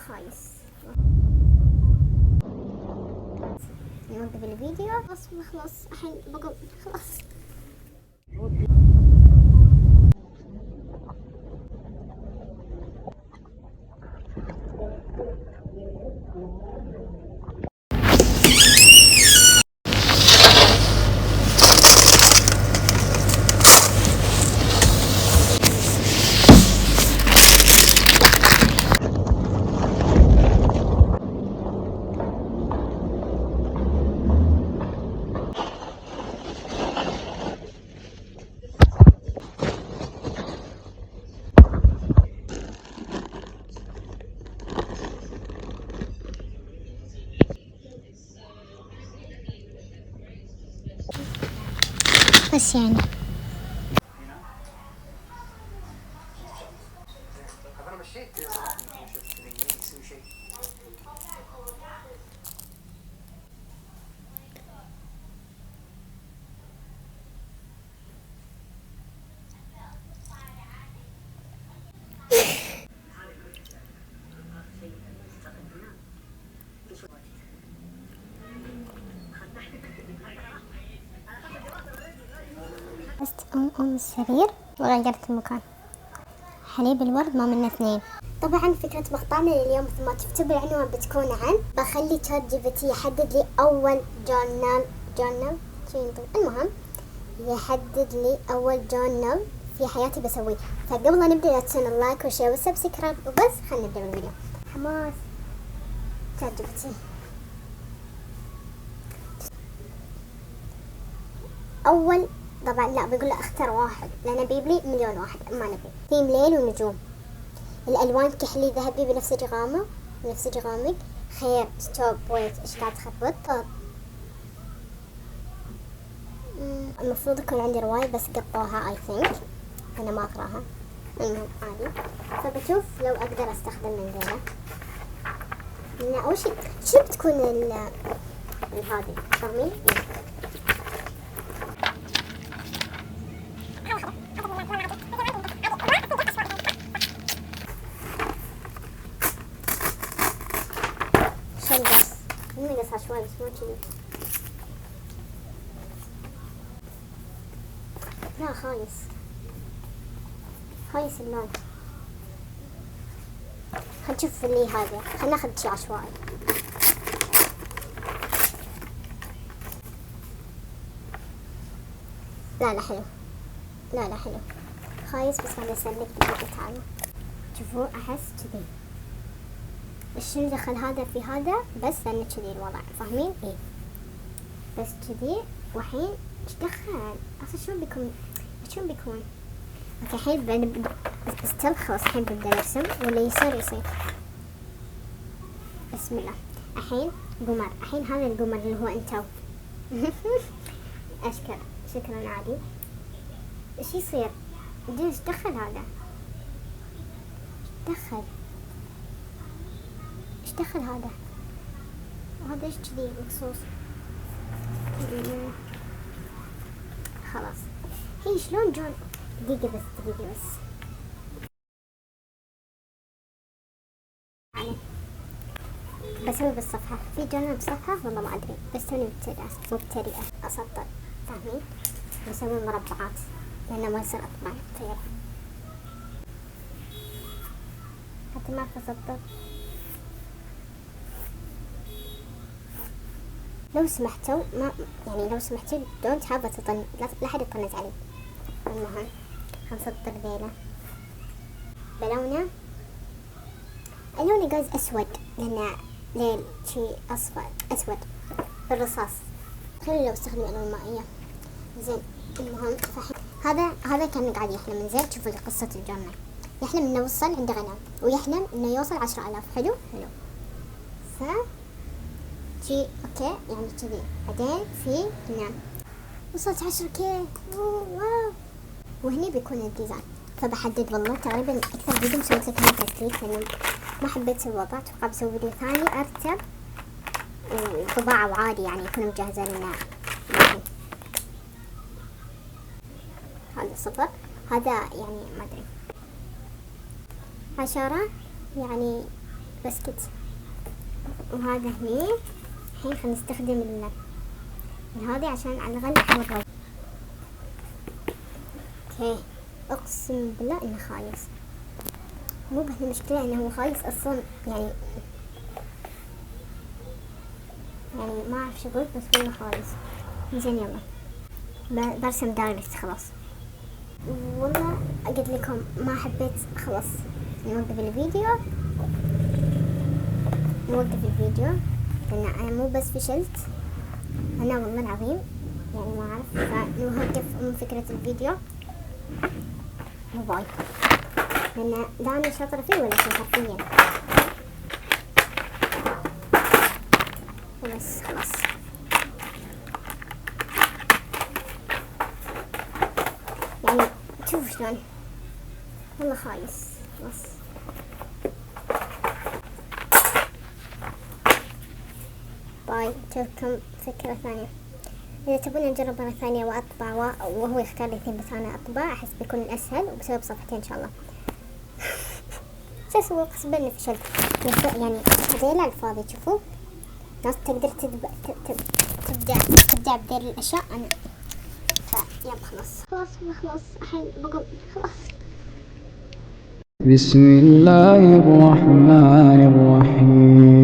خايس. نوقف الفيديو. خلاص الحين بقوم خلاص. بس يعني انا مشيت يسوي شيء. بس أم السرير وغيرت المكان. حليب الورد ما منه اثنين. طبعا فكرة مقطعنا لليوم مثل ما شفتوا بالعنوان بتكون عن بخلي شات جي بي تي يحدد لي أول جورنال المهم يحدد لي أول جورنال في حياتي بسويه. فقبل لا نبدأ لا تنسون اللايك والشير والسبسكرايب وبس. خلينا نبدأ بالفيديو. حماس شات جي بي تي. أول طبعا لا بيقول له اختار واحد لأنه بيبلي مليون واحد ما نبي. ثيم ليل ونجوم. الألوان كحلي ذهبي بنفسجي غامق بنفسجي غامق. خير ستوب ويت ايش قاعد تخبط. المفروض يكون عندي رواية بس قطوها اي ثينك. انا ما اقراها. المهم عادي. فبشوف لو اقدر استخدم من ذيلا. لا اول شي شو بتكون هذه فاهمين. بس نقصها شوي بس مو كذي. لا خايس اللون. خل نشوف اللي هذا. خل ناخذ شي عشوائي. لا حلو. لا حلو. خايس بس هذا يسلك بدقيقة. تعالوا شوفوا احس كذي. شنو دخل هذا في هذا بس لأنه كذي الوضع فاهمين ايه. بس كذي والحين ايش دخل اصلا شلون بيكون اوكي. الحين استلخص. الحين ببدأ ارسم ولا يصير بسم الله. الحين قمر. الحين هذا القمر اللي هو انتو. اشكر شكرا عادي. ايش يصير ايش دخل هذا ايش دخل هذا ايش كذي مقصوص. خلاص هي شلون جون. دقيقة بس يعني بسوي بالصفحة. في جورنال بصفحة والله ما ادري بس توني مبتدئة اسطر فاهمين. بسوي مربعات لانه ما يصير اطبع طيب. حتى ما اعرف اسطر. لو سمحتوا لو سمحتوا دونت هاف لا حد يطنز علي. المهم خنسطر ذيله بلونه. اللون جايز اسود لانه ليل شي اصفر اسود بالرصاص. خلي لو استخدم الوان مائية زين. المهم هذا كان قاعد يحلم. زين شوفوا قصة الجورنال. يحلم انه وصل عند غنم ويحلم انه يوصل 10,000. حلو ف شي اوكي يعني كذي. بعدين في نعم وصلت 10K. واو. وهني بيكون الديزاين. فبحدد والله تقريبا اكثر فيديو مسويت لكم تسليك لانه ما حبيت الوضع. اتوقع بسوي فيديو ثاني ارتب وطباعة وعادي يعني يكون مجهزة لنا. هذا صفر. هذا يعني ما ادري 10 يعني بسكت. وهذا هني. الحين خلينا نستخدم هذه عشان على الأقل نضرب. اوكي، اقسم بالله انه خايس. مو بس المشكلة انه هو خايس اصلا، يعني ما اعرف شو اقول، بس والله خايس. زين يلا برسم دايركت خلاص. والله اقول لكم ما حبيت خلاص نوقف الفيديو لان انا مو بس فشلت، انا والله العظيم يعني ما اعرف، فنوقف من فكرة الفيديو. باي، لان لا انا شاطرة فيه ولا شي حرفيا. بس خلاص يعني شوف شلون والله خايس. بس باي، اشوفكم فكرة ثانية. إذا تبون نجرب مرة ثانية وأطبع وهو يختار لي اثنين بس أنا أطبع، أحس بيكون أسهل وبسوي بصفحتين إن شاء الله. شو أسوي؟ أقسم بالله فشلت. يعني هذيلا على الفاضي. تشوفوا ناس تقدر تبدع بذيل الأشياء. أنا يلا خلاص الحين بقوم خلاص. بسم الله الرحمن الرحيم.